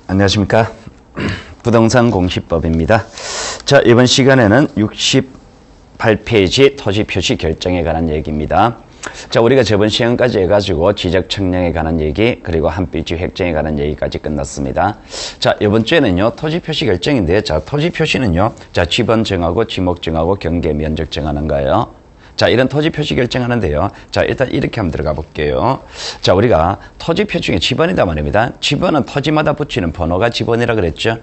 안녕하십니까. 부동산 공시법입니다. 자, 이번 시간에는 68페이지 토지 표시 결정에 관한 얘기입니다. 자, 우리가 저번 시간까지 해가지고 지적 측량에 관한 얘기, 그리고 한필지 획정에 관한 얘기까지 끝났습니다. 자, 이번 주에는요, 토지 표시 결정인데요. 자, 토지 표시는요, 자, 지번 정하고 지목 정하고 경계 면적 정하는 거예요. 자, 이런 토지 표시 결정하는데요. 자, 일단 이렇게 한번 들어가 볼게요. 자, 우리가 토지표 중에 지번이다 말입니다. 지번은 토지마다 붙이는 번호가 지번이라 그랬죠.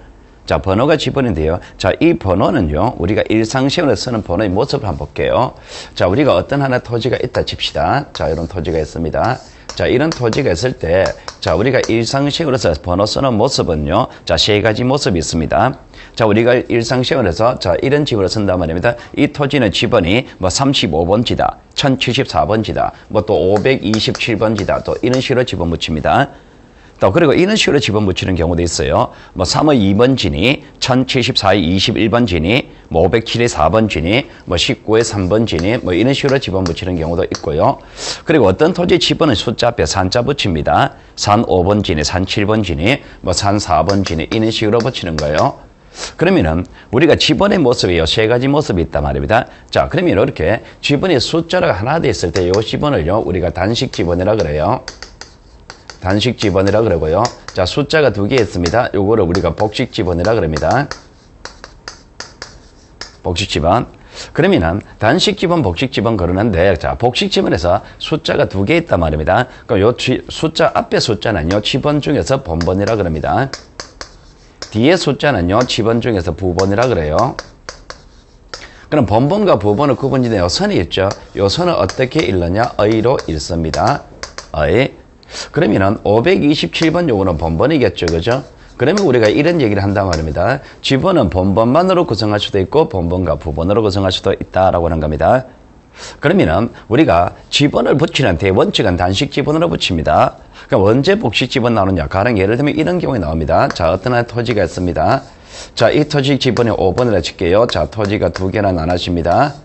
자, 번호가 지번인데요. 자, 이 번호는요, 우리가 일상생활에 쓰는 번호의 모습을 한번 볼게요. 자, 우리가 어떤 하나 토지가 있다 칩시다. 자, 이런 토지가 있습니다. 자, 이런 토지가 있을 때, 자, 우리가 일상생활에서 번호 쓰는 모습은요, 자, 세 가지 모습이 있습니다. 자, 우리가 일상생활에서, 자, 이런 지번을 쓴단 말입니다. 이 토지는 지번이 뭐 35번지다, 1074번지다, 뭐 또 527번지다, 또 이런 식으로 지번 붙입니다. 또 그리고 이런 식으로 지번 붙이는 경우도 있어요. 뭐 3의 2번 진이, 1074의 21번 진이, 뭐 507의 4번 진이, 뭐 19의 3번 진이, 뭐 이런 식으로 지번 붙이는 경우도 있고요. 그리고 어떤 토지 지번은 숫자 앞에 산자 붙입니다. 산 5번 진이, 산 7번 진이, 뭐 산 4번 진이 이런 식으로 붙이는 거예요. 그러면은 우리가 지번의 모습이 세 가지 모습이 있단 말입니다. 자, 그러면 이렇게 지번이 숫자가 하나 돼 있을 때 이 지번을요, 우리가 단식 지번이라 그래요. 단식 지번이라 그러고요. 자, 숫자가 두 개 있습니다. 요거를 우리가 복식 지번이라 그럽니다. 복식 지번. 그러면은 단식 지번, 복식 지번 그러는데, 자, 복식 지번에서 숫자가 두 개 있단 말입니다. 그럼 요 숫자 앞에 숫자는요, 지번 중에서 본번이라 그럽니다. 뒤에 숫자는요, 지번 중에서 부번이라 그래요. 그럼 본번과 부번을 구분지는 선이 있죠. 요 선을 어떻게 읽느냐? 의로 읽습니다. 의. 그러면은 527번 요거는 본번이겠죠. 그죠? 그러면 우리가 이런 얘기를 한단 말입니다. 지번은 본번만으로 구성할 수도 있고 본번과 부번으로 구성할 수도 있다라고 하는 겁니다. 그러면은 우리가 지번을 붙이는 대원칙은 단식 지번으로 붙입니다. 그러니까 언제 복식 지번 나오느냐? 가령 예를 들면 이런 경우에 나옵니다. 자, 어떤 하나의 토지가 있습니다. 자, 이 토지 지번이 5번이라 칠게요. 자, 토지가 두 개나 나눠집니다.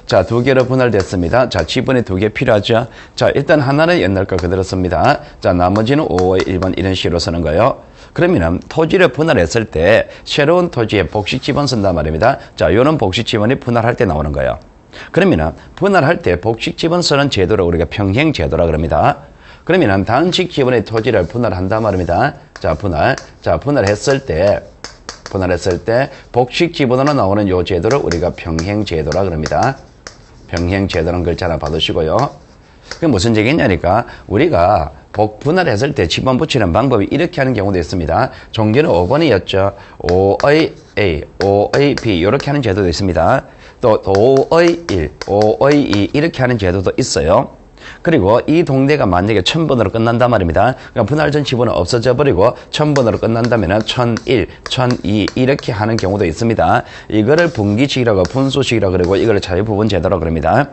자, 두 개로 분할됐습니다. 자, 지번이 두 개 필요하죠. 자, 일단 하나는 옛날 거 그대로 씁니다. 자, 나머지는 5의 1번 이런 식으로 쓰는 거예요. 그러면은 토지를 분할했을 때 새로운 토지에 복식 지번 쓴단 말입니다. 자, 요런 복식 지번이 분할할 때 나오는 거예요. 그러면은 분할할 때 복식 지번 쓰는 제도를 우리가 평행 제도라 그럽니다. 그러면은 단식 지번의 토지를 분할한단 말입니다. 자, 분할했을 때 복식 지번으로 나오는 요 제도를 우리가 평행 제도라 그럽니다. 평행 제도라는 글자 하나 받으시고요. 그게 무슨 얘기냐니까 우리가 분할했을 때 지번 붙이는 방법이 이렇게 하는 경우도 있습니다. 종계는 5번이었죠. 5의 A, 5의 B 이렇게 하는 제도도 있습니다. 또 5의 1, 5의 2 이렇게 하는 제도도 있어요. 그리고 이 동네가 만약에 1000번으로 끝난단 말입니다. 그러니까 분할 전 지번은 없어져 버리고 1000번으로 끝난다면 1001, 1002 이렇게 하는 경우도 있습니다. 이거를 분기식이라고 분수식이라고 그러고 이걸 자유부분 제도라고 그럽니다.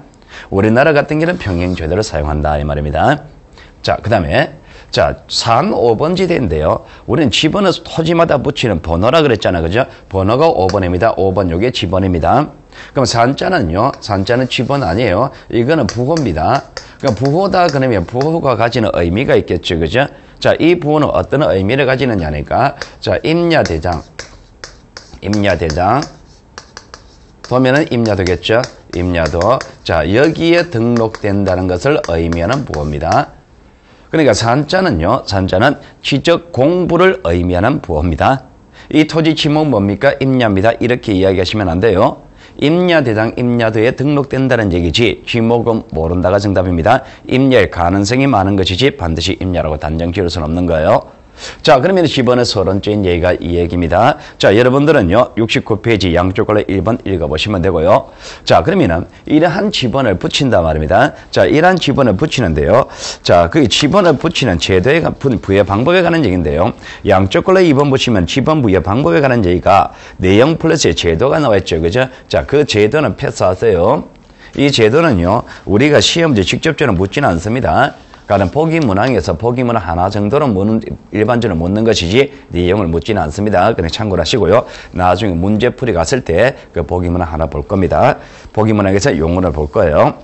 우리나라 같은 경우는 평행 제도를 사용한다 이 말입니다. 자, 그다음에 자, 산 5번지대인데요. 우리는 지번은 토지마다 붙이는 번호라 그랬잖아. 그죠? 번호가 5번입니다. 5번 요게 지번입니다. 그럼 산자는요. 산자는 지번 아니에요. 이거는 부호입니다. 그러니까 부호다 그러면 부호가 가지는 의미가 있겠죠. 그죠? 자, 이 부호는 어떤 의미를 가지느냐니까. 자, 임야대장. 도면은 임야도겠죠. 임야도. 자, 여기에 등록된다는 것을 의미하는 부호입니다. 그러니까 산자는 지적 공부를 의미하는 부호입니다. 이 토지 지목 뭡니까? 임야입니다. 이렇게 이야기하시면 안 돼요. 임야대장, 임야도에 등록된다는 얘기지 지목은 모른다가 정답입니다. 임야의 가능성이 많은 것이지 반드시 임야라고 단정 지을 수는 없는 거예요. 자, 그러면 지번의 서론적인 얘기가 이 얘기입니다. 자, 여러분들은요 69페이지 양쪽 걸로 1번 읽어보시면 되고요. 자, 그러면은 이러한 지번을 붙인단 말입니다. 자, 이러한 지번을 붙이는데요. 자, 그 지번을 붙이는 제도에 부여 방법에 관한 얘기인데요. 양쪽 걸로 2번 보시면 지번 부여 방법에 관한 얘기가 내용 플러스의 제도가 나와있죠. 그죠? 자, 그 제도는 패스하세요. 이 제도는요 우리가 시험지 직접적으로 묻지는 않습니다. 그러니까 보기 문항에서 보기 문항 하나 정도는 일반적으로 묻는 것이지 내용을 묻지는 않습니다. 그냥 참고를 하시고요. 나중에 문제풀이 갔을 때 그 보기 문항 하나 볼 겁니다. 보기 문항에서 용어를 볼 거예요.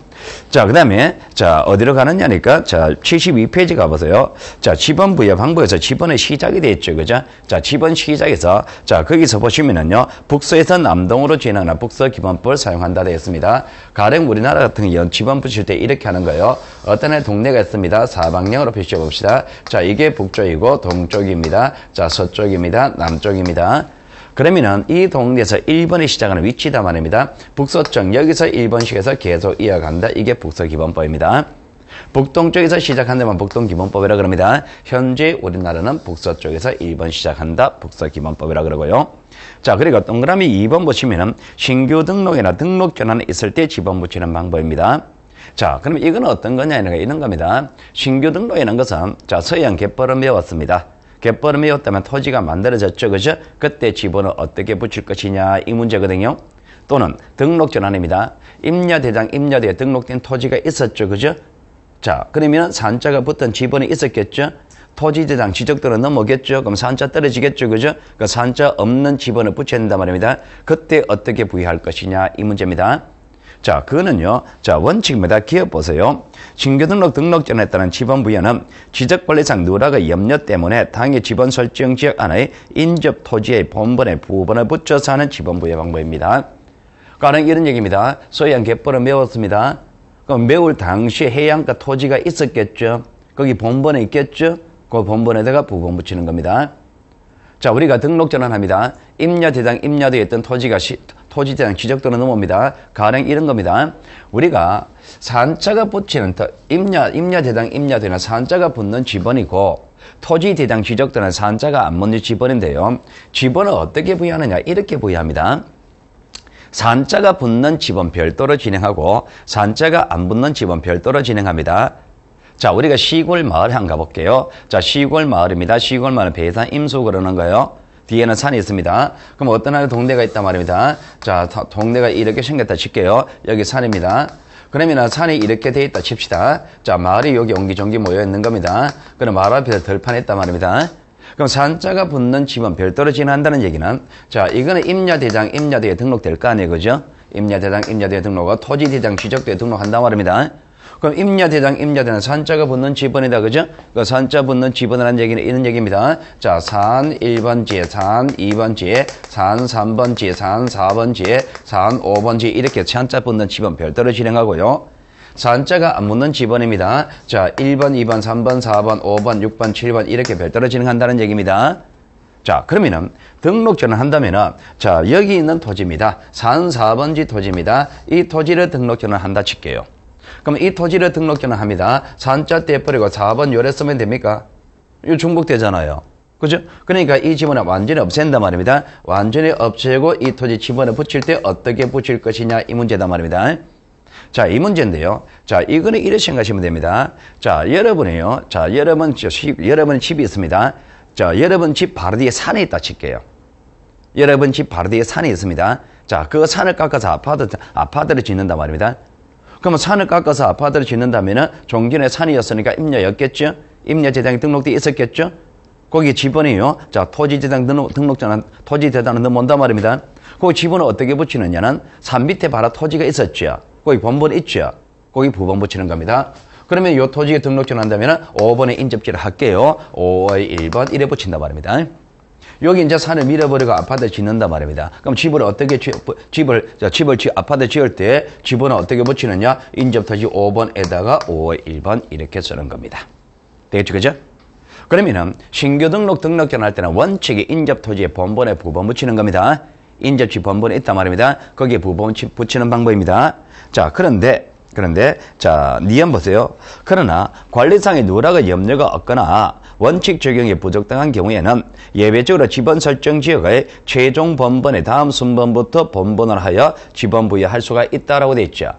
자, 그 다음에, 자, 어디로 가느냐니까, 자, 72페이지 가보세요. 자, 지번 부여 방법에서 지번의 시작이 돼 있죠. 그죠? 자, 지번 시작에서, 자, 거기서 보시면은요, 북서에서 남동으로 진행하는 북서 기본법을 사용한다 되어 있습니다. 가령 우리나라 같은 경우 지번 붙일 때 이렇게 하는 거예요. 어떤 애 동네가 있습니다. 사방향으로 표시해 봅시다. 자, 이게 북쪽이고 동쪽입니다. 자, 서쪽입니다. 남쪽입니다. 그러면은 이 동네에서 1번에 시작하는 위치다 말입니다. 북서쪽 여기서 1번씩에서 계속 이어간다. 이게 북서기본법입니다. 북동쪽에서 시작한다면 북동기본법이라 그럽니다. 현재 우리나라는 북서쪽에서 1번 시작한다. 북서기본법이라 그러고요. 자, 그리고 동그라미 2번 보시면은 신규 등록이나 등록 전환이 있을 때 지번 붙이는 방법입니다. 자, 그럼 이건 어떤 거냐 이런 겁니다. 신규 등록이라는 것은 자, 서양 갯벌을 배웠습니다. 갯벌을 메웠다면 토지가 만들어졌죠. 그죠? 그때 지번을 어떻게 붙일 것이냐 이 문제거든요. 또는 등록 전환입니다. 임야대장 임야대에 등록된 토지가 있었죠. 그죠? 자, 그러면 산자가 붙은 지번이 있었겠죠. 토지대장 지적도는 넘어오겠죠. 그럼 산자 떨어지겠죠. 그죠? 그 산자 없는 지번을 붙여야 된단 말입니다. 그때 어떻게 부여할 것이냐 이 문제입니다. 자, 그거는요. 자, 원칙입니다. 기업 보세요. 신규 등록 전에 따른 지번 부여는 지적권리상 누락의 염려 때문에 당의 지번 설정 지역 안에 인접 토지의 본번에 부번을 붙여서 하는 지번 부여 방법입니다. 가령 이런 얘기입니다. 서해안 갯벌을 메웠습니다. 그럼 메울 당시에 해안가 토지가 있었겠죠. 거기 본번에 있겠죠. 그 본번에다가 부번 붙이는 겁니다. 자, 우리가 등록 전환합니다. 임야대장 임야도에 있던 토지가 토지대장 지적도로 넘어옵니다. 가령 이런 겁니다. 우리가 산자가 붙이는 임야대장 임야도에는 산자가 붙는 지번이고 토지대장 지적도는 산자가 안 붙는 지번인데요. 지번을 어떻게 부여하느냐 이렇게 부여합니다. 산자가 붙는 지번 별도로 진행하고 산자가 안 붙는 지번 별도로 진행합니다. 자, 우리가 시골 마을 한번 가볼게요. 자, 시골 마을입니다. 시골 마을은 배산 임수 그러는 거예요. 뒤에는 산이 있습니다. 그럼 어떤 하나 동네가 있단 말입니다. 자, 동네가 이렇게 생겼다 칠게요. 여기 산입니다. 그러면 산이 이렇게 돼 있다 칩시다. 자, 마을이 여기 옹기종기 모여 있는 겁니다. 그럼 마을 앞에서 들판 있단 말입니다. 그럼 산자가 붙는 지번 별도로 진행한다는 얘기는 자, 이거는 임야대장 임야도에 등록될 거 아니에요. 그죠? 임야대장 임야도에 등록하고 토지대장 지적도에 등록한단 말입니다. 그럼 임야대장 임야도는 산자가 붙는 지번이다. 그죠? 그 산자 붙는 지번이라는 얘기는 이런 얘기입니다. 자, 산 1번지에, 산 2번지에, 산 3번지에, 산 4번지에, 산 5번지에 이렇게 산자 붙는 지번 별도로 진행하고요. 산자가 안 붙는 지번입니다. 자, 1번, 2번, 3번, 4번, 5번, 6번, 7번 이렇게 별도로 진행한다는 얘기입니다. 자, 그러면은 등록 전환한다면은 자, 여기 있는 토지입니다. 산 4번지 토지입니다. 이 토지를 등록 전환한다 칠게요. 그럼 이 토지를 등록 전환합니다. 산자 떼버리고 4번 요래 쓰면 됩니까? 이거 중복되잖아요. 그죠? 그러니까 이 지번을 완전히 없앤단 말입니다. 완전히 없애고 이 토지 지번을 붙일 때 어떻게 붙일 것이냐 이 문제단 말입니다. 자, 이 문제인데요. 자, 이거는 이렇게 생각하시면 됩니다. 자, 여러분이요. 자, 여러분 집이 있습니다. 자, 여러분 집 바로 뒤에 산이 있다 칠게요. 여러분 집 바로 뒤에 산이 있습니다. 자, 그 산을 깎아서 아파트를 짓는단 말입니다. 그러면 산을 깎아서 아파트를 짓는다면은 종전에 산이었으니까 임야였겠죠? 임야재단이 등록돼 있었겠죠? 거기 지번이요. 자, 토지재단 등록자는 토지재단은 넘어온단 말입니다. 거기 지번을 어떻게 붙이느냐는 산 밑에 바로 토지가 있었죠. 거기 본번 있죠. 거기 부번 붙이는 겁니다. 그러면 이 토지에 등록전 한다면은 5번에 인접지를 할게요. 5의 1번 이래 붙인단 말입니다. 여기 이제 산을 밀어버리고 아파트 짓는단 말입니다. 그럼 집을 어떻게 아파트 지을 때 지번을 어떻게 붙이느냐? 인접토지 5번에다가 5의 1번 이렇게 쓰는 겁니다. 되겠죠, 그죠? 그러면은 신규 등록전 할 때는 원칙이 인접토지에 본번에 부번 붙이는 겁니다. 인접지 본번에 있단 말입니다. 거기에 부번 붙이는 방법입니다. 자, 그런데 자, 니은 보세요. 그러나 관리상의 누락의 염려가 없거나 원칙 적용이 부적당한 경우에는 예외적으로 지번 설정 지역의 최종 번번의 다음 순번부터 번번을 하여 지번 부여할 수가 있다라고 되어 있죠.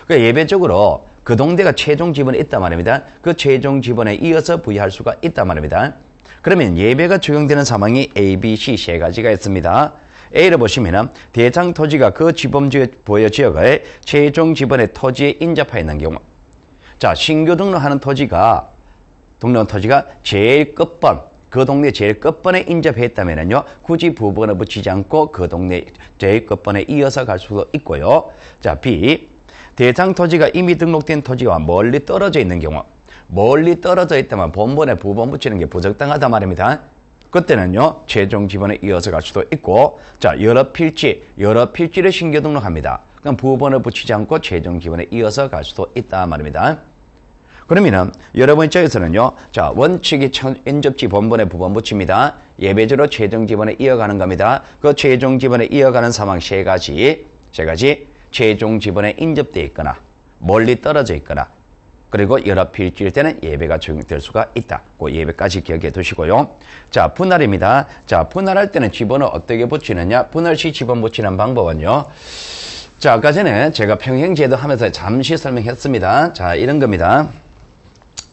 그러니까 예외적으로 그 동네가 최종 지번이 있단 말입니다. 그 최종 지번에 이어서 부여할 수가 있단 말입니다. 그러면 예외가 적용되는 상황이 A, B, C 세 가지가 있습니다. A를 보시면은 대상 토지가 그 지번 부여 지역의 최종 지번의 토지에 인접해 있는 경우. 자, 신규 등록하는 토지가 제일 끝번, 그 동네 제일 끝번에 인접해 있다면은요, 굳이 부번을 붙이지 않고 그 동네 제일 끝번에 이어서 갈 수도 있고요. 자, B. 대상 토지가 이미 등록된 토지와 멀리 떨어져 있는 경우, 멀리 떨어져 있다면 본번에 부번 붙이는 게 부적당하단 말입니다. 그때는요, 최종 지번에 이어서 갈 수도 있고, 자, 여러 필지를 신규 등록합니다. 그럼 부번을 붙이지 않고 최종 지번에 이어서 갈 수도 있다 말입니다. 그러면은 여러분 입장에서는요, 자, 원칙이 인접지 본번에 부번 붙입니다. 예배제로 최종 지번에 이어가는 겁니다. 그 최종 지번에 이어가는 상황 세 가지, 최종 지번에 인접되어 있거나, 멀리 떨어져 있거나, 그리고 여러 필지일 때는 예배가 적용될 수가 있다. 그 예배까지 기억해 두시고요. 자, 분할입니다. 자, 분할할 때는 지번을 어떻게 붙이느냐? 분할 시 지번 붙이는 방법은요. 자, 아까 전에 제가 평행제도 하면서 잠시 설명했습니다. 자, 이런 겁니다.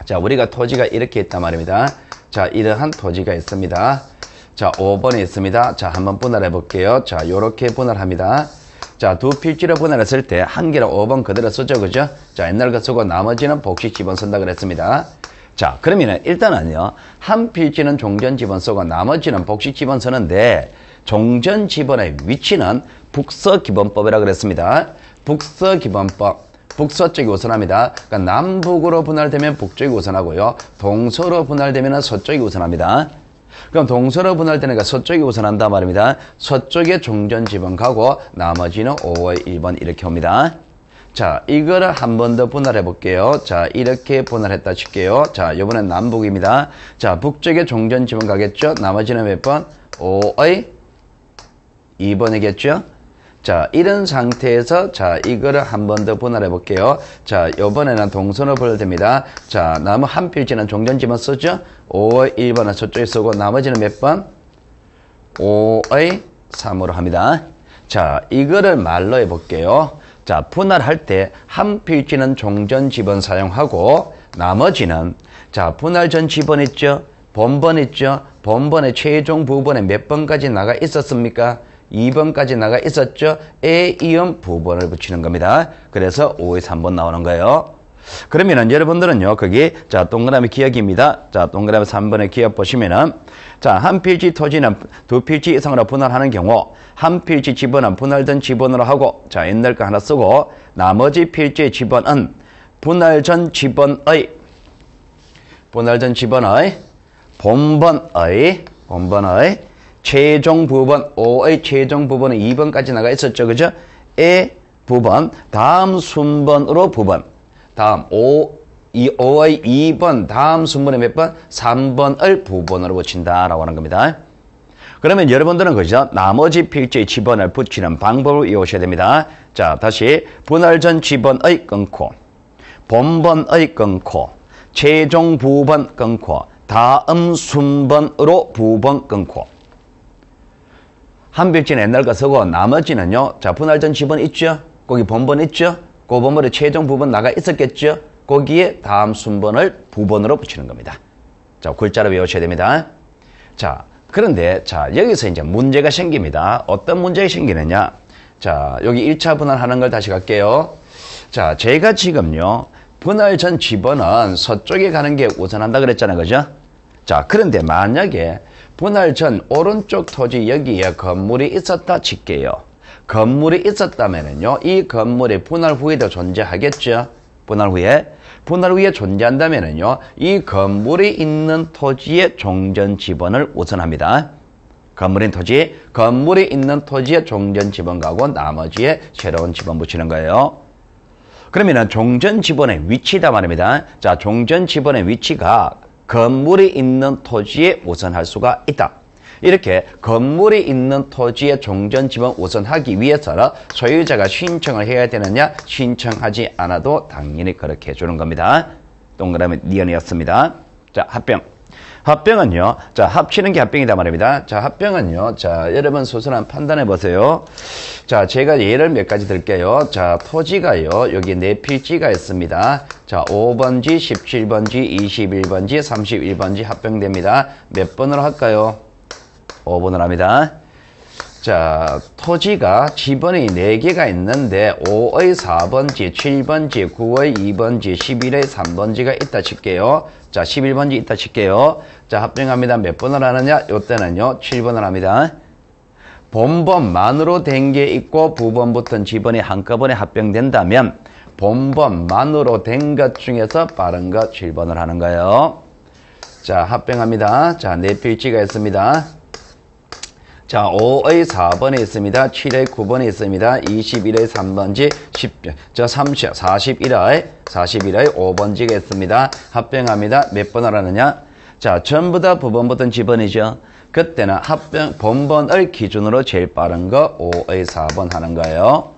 자, 우리가 토지가 이렇게 있단 말입니다. 자, 이러한 토지가 있습니다. 자, 5번에 있습니다. 자, 한번 분할해 볼게요. 자, 요렇게 분할합니다. 자, 두 필지로 분할했을 때 한 개로 5번 그대로 쓰죠, 그죠? 자, 옛날 거 쓰고 나머지는 복식 지번 쓴다 그랬습니다. 자, 그러면은 일단은요, 한 필지는 종전 지번 쓰고 나머지는 복식 지번 쓰는데 종전 지번의 위치는 북서 기본법이라 그랬습니다. 북서 기본법. 북서쪽이 우선합니다. 그러니까 남북으로 분할되면 북쪽이 우선하고요. 동서로 분할되면 서쪽이 우선합니다. 그럼 동서로 분할되니까 서쪽이 우선한단 말입니다. 서쪽에 종전 지번 가고 나머지는 5월 1번 이렇게 옵니다. 자, 이거를 한 번 더 분할해 볼게요. 자, 이렇게 분할했다 칠게요. 자, 이번엔 남북입니다. 자, 북쪽에 종전 지번 가겠죠? 나머지는 몇 번? 5의 2번이겠죠? 자, 이런 상태에서 자, 이거를 한 번 더 분할해 볼게요. 자, 요번에는 동선으로 분할됩니다. 자, 나머 한 필지는 종전 지번 쓰죠? 5의 1번은 저쪽에 쓰고 나머지는 몇 번? 5의 3으로 합니다. 자, 이거를 말로 해 볼게요. 자, 분할할 때 한 필지는 종전 지번 사용하고 나머지는 자, 분할 전 지번 있죠? 본번 있죠? 본번의 최종 부번에 몇 번까지 나가 있었습니까? 2번까지 나가 있었죠? 에 이음 부번을 붙이는 겁니다. 그래서 5의 3번 나오는 거예요. 그러면은 여러분들은요, 거기, 자, 동그라미 기억입니다. 자, 동그라미 3번의 기억 보시면은, 자, 한 필지 토지는 두 필지 이상으로 분할하는 경우, 한 필지 지번은 분할된 지번으로 하고, 자, 옛날 거 하나 쓰고, 나머지 필지의 지번은 분할 전 지번의 본번의 최종 부번, 5의 최종 부번은 2번까지 나가 있었죠. 그죠? 의 부번, 다음 순번으로 부번. 다음, 5의 2번, 다음 순번에 몇 번? 3번을 부번으로 붙인다라고 하는 겁니다. 그러면 여러분들은 그죠? 나머지 필지의 지번을 붙이는 방법을 이용하셔야 됩니다. 자, 다시. 분할 전 지번의 끊고, 본번의 끊고, 최종 부번 끊고, 다음 순번으로 부번 끊고. 한 필지는 옛날 거 쓰고 나머지는요. 자, 분할 전 지번 있죠? 거기 본번 있죠? 그 본번에 최종 부번 나가 있었겠죠? 거기에 다음 순번을 부번으로 붙이는 겁니다. 자, 글자로 외우셔야 됩니다. 자, 그런데 자, 여기서 이제 문제가 생깁니다. 어떤 문제가 생기느냐? 자, 여기 1차 분할하는 걸 다시 갈게요. 자, 제가 지금요. 분할 전 지번은 서쪽에 가는 게 우선한다 그랬잖아요. 그죠? 자, 그런데 만약에 분할 전 오른쪽 토지 여기에 건물이 있었다 칠게요. 건물이 있었다면은요, 이 건물이 분할 후에도 존재하겠죠? 분할 후에 존재한다면은요, 이 건물이 있는 토지의 종전 지번을 우선합니다. 건물이 있는 토지의 종전 지번 가고 나머지에 새로운 지번 붙이는 거예요. 그러면은 종전 지번의 위치다 말입니다. 자, 종전 지번의 위치가 건물이 있는 토지에 우선할 수가 있다. 이렇게 건물이 있는 토지에 종전 지번 우선하기 위해서는 소유자가 신청을 해야 되느냐? 신청하지 않아도 당연히 그렇게 해주는 겁니다. 동그라미 니언이었습니다. 자, 합병은요. 자, 합치는 게 합병이다 말입니다. 자, 합병은요. 자, 여러분 소선한 판단해 보세요. 자, 제가 예를 몇 가지 들게요. 자, 토지가요. 여기 네 필지가 있습니다. 자, 5번지, 17번지, 21번지, 31번지 합병됩니다. 몇 번으로 할까요? 5번으로 합니다. 자, 토지가 지번이 4개가 있는데 5의 4번지, 7번지, 9의 2번지, 11의 3번지가 있다 칠게요. 자, 11번지 있다 칠게요. 자, 합병합니다. 몇 번을 하느냐? 이때는요 7번을 합니다. 본번만으로 된 게 있고 부번 붙은 지번이 한꺼번에 합병된다면 본번만으로 된 것 중에서 빠른 것 7번을 하는 거예요. 자, 합병합니다. 자, 네 필지가 있습니다. 자, 5의 4번에 있습니다. 7의 9번에 있습니다. 21의 3번지, 41의 5번지가 있습니다. 합병합니다. 몇 번을 하느냐? 자, 전부 다 부번 지번이죠. 그때는 본번을 기준으로 제일 빠른 거 5의 4번 하는 거예요.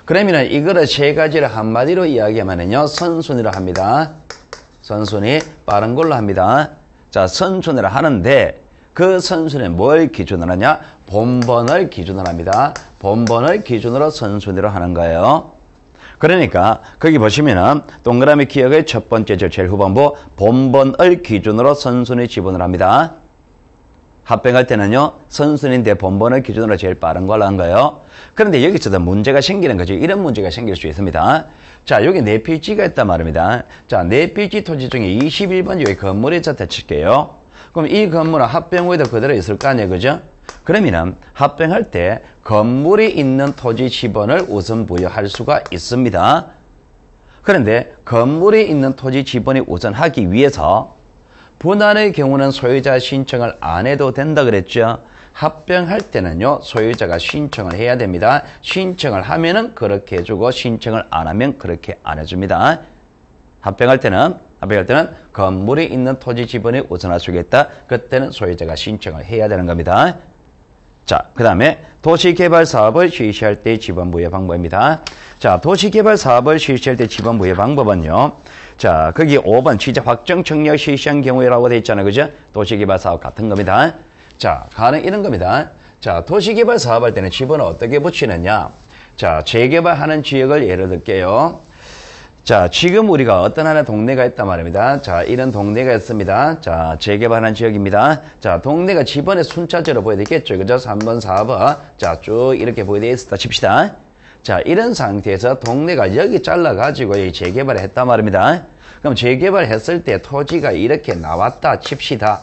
그러면 이거를 세 가지를 한마디로 이야기하면요. 선순위로 합니다. 선순위, 빠른 걸로 합니다. 자, 선순위를 하는데 그 선순위는 뭘 기준으로 하냐? 본번을 기준으로 합니다. 본번을 기준으로 선순위로 하는 거예요. 그러니까 거기 보시면은 동그라미 기억의 첫 번째 절 제일 후반부 본번을 기준으로 선순위 지분을 합니다. 합병할 때는요, 선순위인데 본번을 기준으로 제일 빠른 걸로 한 거예요. 그런데 여기서도 문제가 생기는 거죠. 이런 문제가 생길 수 있습니다. 자, 여기 네 필지가 있단 말입니다. 자, 네 필지 토지 중에 21번 여기 건물이 있었다 칠게요. 그럼 이 건물은 합병 후에도 그대로 있을 거 아니에요, 그죠? 그러면은 합병할 때 건물이 있는 토지 지번을 우선 부여할 수가 있습니다. 그런데 건물이 있는 토지 지번이 우선 하기 위해서 분할의 경우는 소유자 신청을 안 해도 된다 그랬죠. 합병할 때는요, 소유자가 신청을 해야 됩니다. 신청을 하면은 그렇게 해주고 신청을 안 하면 그렇게 안 해줍니다. 합병할 때는 건물이 있는 토지 지번이 우선할 수 있겠다. 그때는 소유자가 신청을 해야 되는 겁니다. 자, 그 다음에 도시개발 사업을 실시할 때 지번 부여 방법입니다. 자, 도시개발 사업을 실시할 때 지번 부여 방법은요. 자, 거기 5번 지적 확정 청약 실시한 경우라고 되어 있잖아요. 그죠? 도시개발 사업 같은 겁니다. 자, 가능 이런 겁니다. 자, 도시개발 사업할 때는 지번을 어떻게 붙이느냐. 자, 재개발하는 지역을 예를 들게요. 자, 지금 우리가 어떤 하나 동네가 있단 말입니다. 자, 이런 동네가 있습니다. 자, 재개발한 지역입니다. 자, 동네가 지번에 순차적으로 보여야 되겠죠. 그죠? 3번, 4번. 자, 쭉 이렇게 보여야 되겠다 칩시다. 자, 이런 상태에서 동네가 여기 잘라가지고 이 재개발을 했단 말입니다. 그럼 재개발했을 때 토지가 이렇게 나왔다 칩시다.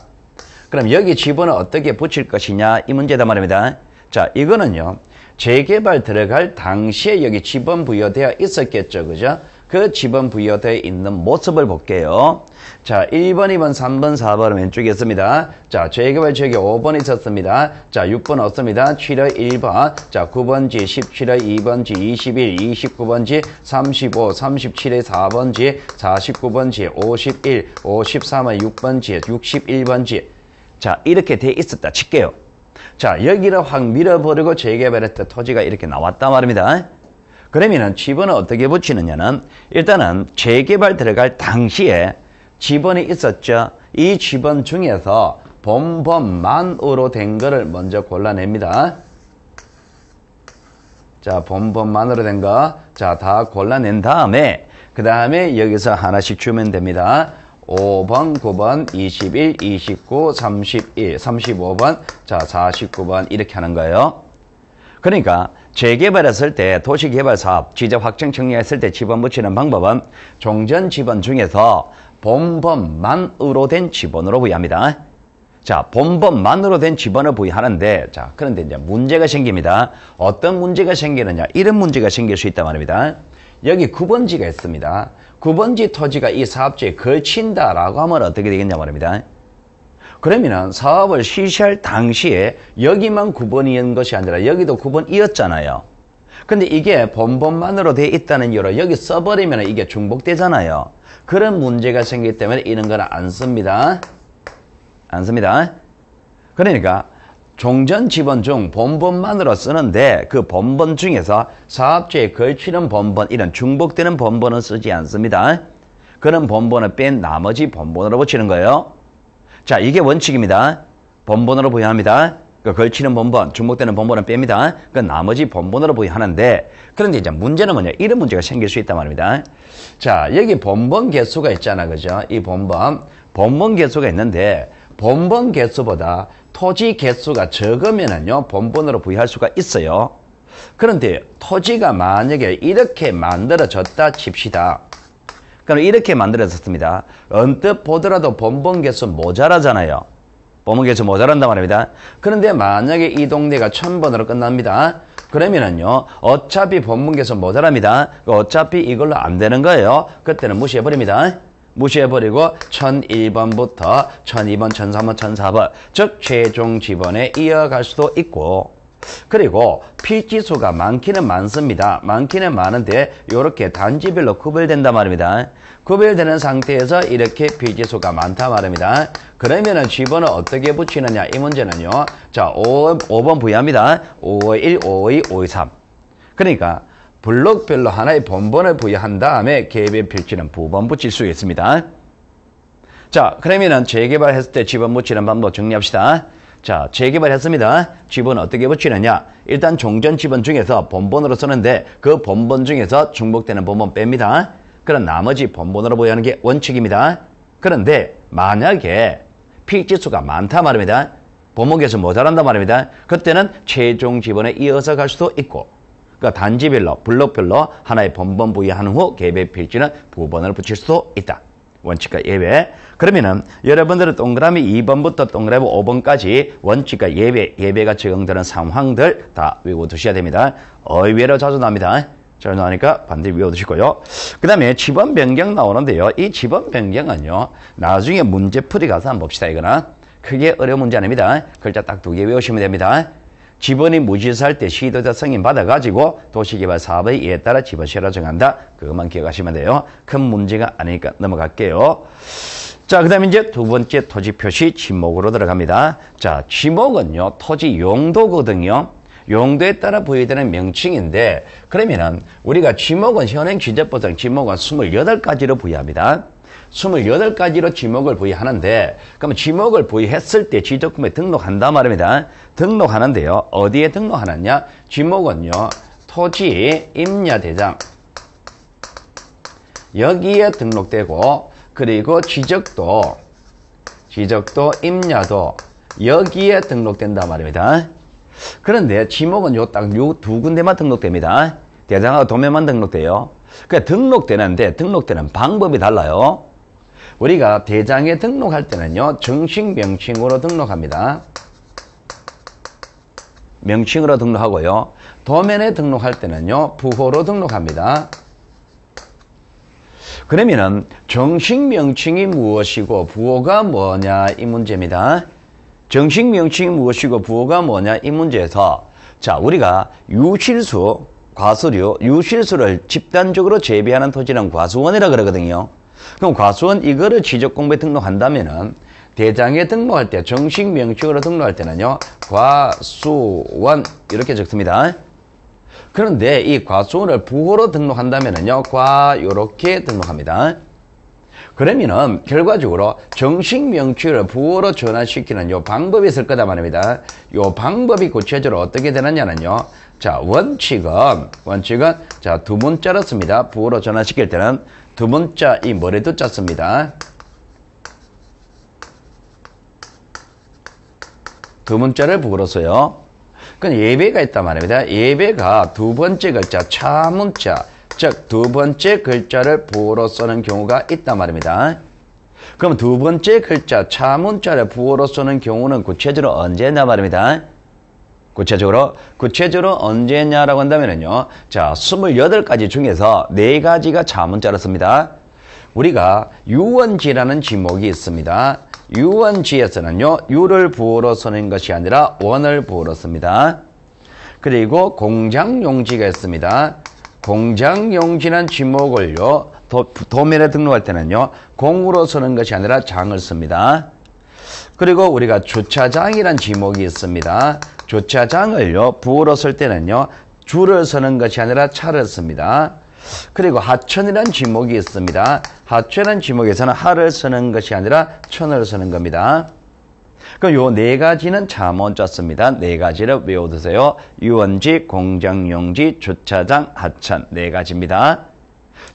그럼 여기 지번을 어떻게 붙일 것이냐? 이 문제다 말입니다. 자, 이거는요. 재개발 들어갈 당시에 여기 지번 부여되어 있었겠죠. 그죠? 그 지번 부여되어 있는 모습을 볼게요. 자, 1번, 2번, 3번, 4번은 왼쪽에 있습니다. 자, 재개발 지역에 5번 있었습니다. 자, 6번 없습니다. 7의 1번, 자, 9번지, 17의 2번지, 21, 29번지, 35, 37의 4번지, 49번지, 51, 53의 6번지, 61번지. 자, 이렇게 돼 있었다 칠게요. 자, 여기를 확 밀어버리고 재개발했던 토지가 이렇게 나왔단 말입니다. 그러면은 지번을 어떻게 붙이느냐는 일단은 재개발 들어갈 당시에 지번이 있었죠. 이 지번 중에서 본번만으로 된 거를 먼저 골라냅니다. 자, 본번만으로 된 거. 자, 다 골라낸 다음에 그 다음에 여기서 하나씩 주면 됩니다. 5번, 9번, 21, 29, 31, 35번, 자, 49번 이렇게 하는 거예요. 그러니까 재개발했을 때 도시개발사업 지적 확정 청약했을 때 지번 붙이는 방법은 종전 지번 중에서 본번만으로 된 지번으로 부여합니다. 자, 본번만으로 된 지번을 부여하는데, 자, 그런데 이제 문제가 생깁니다. 어떤 문제가 생기느냐? 이런 문제가 생길 수 있단 말입니다. 여기 9번지가 있습니다. 9번지 토지가 이 사업지에 걸친다라고 하면 어떻게 되겠냐 말입니다. 그러면은 사업을 실시할 당시에 여기만 9번이었던 것이 아니라 여기도 9번이었잖아요. 근데 이게 본번만으로 되어 있다는 이유로 여기 써버리면 이게 중복되잖아요. 그런 문제가 생기기 때문에 이런 거는 안 씁니다. 안 씁니다. 그러니까 종전 지번 중 본번만으로 쓰는데 그 본번 중에서 사업주에 걸치는 본번, 이런 중복되는 본번은 쓰지 않습니다. 그런 본번을 뺀 나머지 본번으로 붙이는 거예요. 자, 이게 원칙입니다. 본번으로 부여합니다. 그 걸치는 본번, 중복되는 본번은 뺍니다. 그 나머지 본번으로 부여하는데, 그런데 이제 문제는 뭐냐? 이런 문제가 생길 수 있단 말입니다. 자, 여기 본번 개수가 있잖아, 그죠? 이 본번 개수가 있는데, 본번 개수보다 토지 개수가 적으면은요, 본번으로 부여할 수가 있어요. 그런데 토지가 만약에 이렇게 만들어졌다 칩시다. 그럼 이렇게 만들어졌습니다. 언뜻 보더라도 본번 개수 모자라잖아요. 본번 개수 모자란단 말입니다. 그런데 만약에 이 동네가 1000번으로 끝납니다. 그러면은요, 어차피 본문에서 모자랍니다. 어차피 이걸로 안 되는 거예요. 그때는 무시해버립니다. 무시해버리고 1001번부터 1002번, 1003번, 1004번 즉 최종 지번에 이어갈 수도 있고 그리고 필지수가 많기는 많습니다. 많기는 많은데 이렇게 단지별로 구별된단 말입니다. 구별되는 상태에서 이렇게 필지수가 많다 말입니다. 그러면은 지번을 어떻게 붙이느냐 이 문제는요. 자 5번 부여합니다. 551, 552, 523 그러니까 블록별로 하나의 본번을 부여한 다음에 개별 필지는 부번 붙일 수 있습니다. 자, 그러면은 재개발했을 때 지번 붙이는 방법 정리합시다. 자, 재개발했습니다. 지번은 어떻게 붙이느냐? 일단 종전 지번 중에서 본번으로 쓰는데 그 본번 중에서 중복되는 본번 뺍니다. 그럼 나머지 본번으로 부여하는 게 원칙입니다. 그런데 만약에 필지수가 많다 말입니다. 본문에서 모자란다 말입니다. 그때는 최종 지번에 이어서 갈 수도 있고 그러니까 단지별로, 블록별로 하나의 본번 부여한 후 개별 필지는 부번을 붙일 수도 있다. 원칙과 예외. 그러면은 여러분들은 동그라미 2번부터 동그라미 5번까지 원칙과 예외가 적용되는 상황들 다 외워두셔야 됩니다. 의외로 자주 나옵니다. 자주 나오니까 반드시 외워두시고요. 그 다음에 지번 변경 나오는데요. 이 지번 변경은요. 나중에 문제풀이 가서 한번 봅시다. 이거는 크게 어려운 문제 아닙니다. 글자 딱 2개 외우시면 됩니다. 지번이 무시할 때 시도자 승인 받아가지고 도시개발 사업의 이에 따라 지번시로 정한다. 그것만 기억하시면 돼요. 큰 문제가 아니니까 넘어갈게요. 자, 그 다음에 이제 두 번째 토지 표시 지목으로 들어갑니다. 자, 지목은요, 토지 용도거든요. 용도에 따라 부여되는 명칭인데, 그러면은 우리가 지목은 현행 지적법상 지목은 28가지로 부여합니다. 28가지로 지목을 부여하는데 그러면 지목을 부여했을 때 지적금에 등록한다 말입니다. 등록하는데요. 어디에 등록하느냐? 지목은요. 토지 임야대장 여기에 등록되고 그리고 지적도 임야도 여기에 등록된다 말입니다. 그런데 지목은 요 딱 요 두 군데만 등록됩니다. 대장하고 도면만 등록돼요. 그러니까 등록되는 방법이 달라요. 우리가 대장에 등록할 때는요, 정식 명칭으로 등록합니다. 명칭으로 등록하고요. 도면에 등록할 때는요, 부호로 등록합니다. 그러면은 정식 명칭이 무엇이고 부호가 뭐냐 이 문제입니다. 정식 명칭이 무엇이고 부호가 뭐냐 이 문제에서 자, 우리가 유실수, 과수류, 유실수를 집단적으로 재배하는 토지는 과수원이라 그러거든요. 그럼 과수원 이거를 지적공부에 등록한다면은 대장에 등록할 때 정식 명칭으로 등록할 때는요 과수원 이렇게 적습니다. 그런데 이 과수원을 부호로 등록한다면은요 요렇게 등록합니다. 그러면은 결과적으로 정식 명칭을 부호로 전환시키는 요 방법이 있을 거다 말입니다. 요 방법이 구체적으로 어떻게 되느냐는요. 자, 원칙은 자, 두 문자로 씁니다. 부호로 전환시킬 때는 두 문자 이 머리도 짰습니다. 두 문자를 부호로 써요. 그건 예배가 있단 말입니다. 예배가 두 번째 글자 차문자, 즉 두 번째 글자를 부호로 쓰는 경우가 있단 말입니다. 그럼 두 번째 글자 차문자를 부호로 쓰는 경우는 구체적으로 언제냐 말입니다. 구체적으로 언제냐라고 한다면요. 자, 28가지 중에서 4가지가 자문자로 씁니다. 우리가 유원지라는 지목이 있습니다. 유원지에서는요. 유를 부호로 쓰는 것이 아니라 원을 부호로 씁니다. 그리고 공장용지가 있습니다. 공장용지란 지목을요. 도면에 등록할 때는요. 공으로 쓰는 것이 아니라 장을 씁니다. 그리고 우리가 주차장이란 지목이 있습니다. 주차장을요, 부호로 쓸 때는요, 주를 쓰는 것이 아니라 차를 씁니다. 그리고 하천이란 지목이 있습니다. 하천이란 지목에서는 하를 쓰는 것이 아니라 천을 쓰는 겁니다. 그럼 요 4가지는 자문자 씁니다. 4가지를 외워두세요. 유원지, 공장용지, 주차장, 하천 4가지입니다.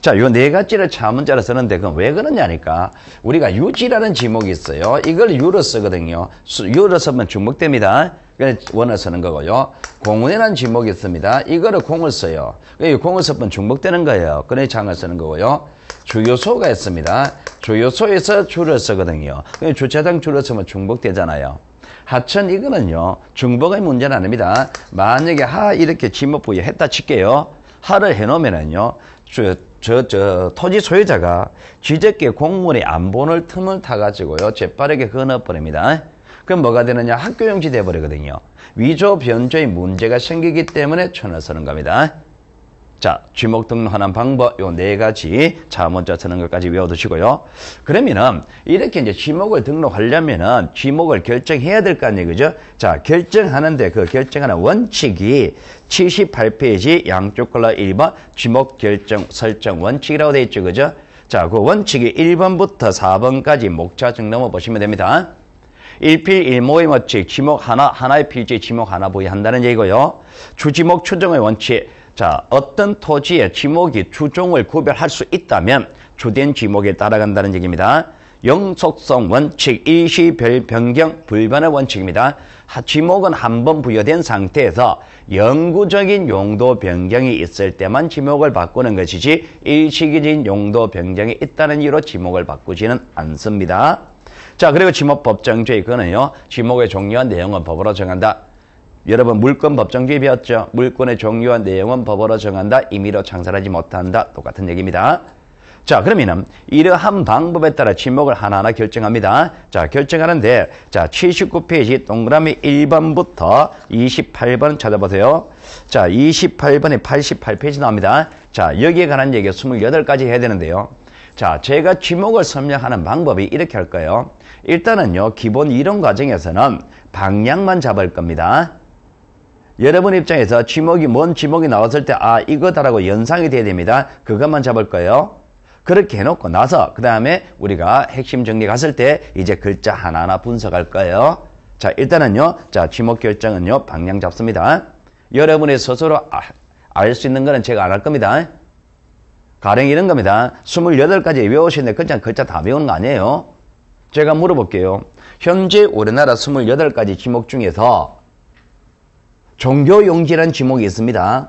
자, 요 4가지를 자문자로 쓰는데 그건 왜 그러냐니까 우리가 유지라는 지목이 있어요. 이걸 유로 쓰거든요. 유로 쓰면 중복됩니다. 그래서 원을 쓰는 거고요. 공원이라는 지목이 있습니다. 이거를 공을 써요. 공을 쓰면 중복되는 거예요. 그래서 장을 쓰는 거고요. 주요소가 있습니다. 주요소에서 주를 쓰거든요. 주차장 주를 쓰면 중복되잖아요. 하천 이거는요, 중복의 문제는 아닙니다. 만약에 하 이렇게 지목부에 했다 칠게요. 하를 해놓으면은요, 토지 소유자가 지적계 공문이 안 보낼 틈을 타가지고요, 재빠르게 그거 넣어버립니다. 그럼 뭐가 되느냐? 학교용지 돼버리거든요. 위조 변조의 문제가 생기기 때문에 천을 쓰는 겁니다. 자, 지목 등록하는 방법, 요 4가지. 자, 먼저 쓰는 것까지 외워두시고요. 그러면은, 이렇게 이제 지목을 등록하려면은, 지목을 결정해야 될 거 아니에요, 그죠? 자, 결정하는데 그 결정하는 원칙이 78페이지 양쪽 걸로 1번 지목 결정 설정 원칙이라고 되어 있죠, 그죠? 자, 그 원칙이 1번부터 4번까지 목차증 넘어보시면 됩니다. 1필 1모의 원칙, 지목 하나의 필지 지목 하나 보유한다는 얘기고요. 주지목 추정의 원칙. 자, 어떤 토지의 지목이 주종을 구별할 수 있다면 주된 지목에 따라간다는 얘기입니다. 영속성 원칙, 일시별 변경 불변의 원칙입니다. 지목은 한 번 부여된 상태에서 영구적인 용도 변경이 있을 때만 지목을 바꾸는 것이지 일시적인 용도 변경이 있다는 이유로 지목을 바꾸지는 않습니다. 자, 그리고 지목 법정주의, 그거는요, 지목의 종류와 내용은 법으로 정한다. 여러분, 물권 법정주의 배웠죠? 물권의 종류와 내용은 법으로 정한다. 임의로 창설하지 못한다. 똑같은 얘기입니다. 자, 그러면은 이러한 방법에 따라 지목을 하나하나 결정합니다. 자, 결정하는데, 자, 79페이지 동그라미 1번부터 28번 찾아보세요. 자, 28번에 88페이지 나옵니다. 자, 여기에 관한 얘기 28가지 해야 되는데요. 자, 제가 지목을 설명하는 방법이 이렇게 할 거예요. 일단은요, 기본 이론 과정에서는 방향만 잡을 겁니다. 여러분 입장에서 지목이, 뭔 지목이 나왔을 때, 아, 이거다라고 연상이 돼야 됩니다. 그것만 잡을 거예요. 그렇게 해놓고 나서, 그 다음에 우리가 핵심 정리 갔을 때, 이제 글자 하나하나 분석할 거예요. 자, 일단은요, 자, 지목 결정은요, 방향 잡습니다. 여러분이 스스로 알 수 있는 거는 제가 안 할 겁니다. 가령 이런 겁니다. 28가지 외우시는데 그냥 글자 다 외우는 거 아니에요. 제가 물어볼게요. 현재 우리나라 28가지 지목 중에서 종교용지란 지목이 있습니다.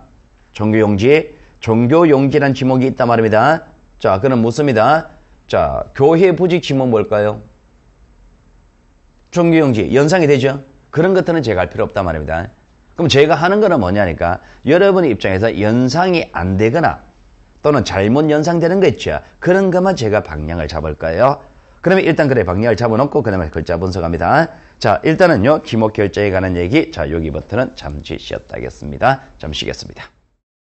종교용지란 지목이 있단 말입니다. 자, 그럼 묻습니다. 자, 교회 부직 지목 뭘까요? 종교용지, 연상이 되죠? 그런 것들은 제가 할 필요 없단 말입니다. 그럼 제가 하는 거는 뭐냐니까, 여러분의 입장에서 연상이 안 되거나 또는 잘못 연상되는 거 있죠? 그런 것만 제가 방향을 잡을 거예요. 그러면 일단 그래, 방향을 잡아놓고 그 다음에 글자 분석합니다. 자, 일단은요, 지목 결정에 관한 얘기, 자, 여기부터는 잠시 쉬었다 하겠습니다. 좀 쉬겠습니다.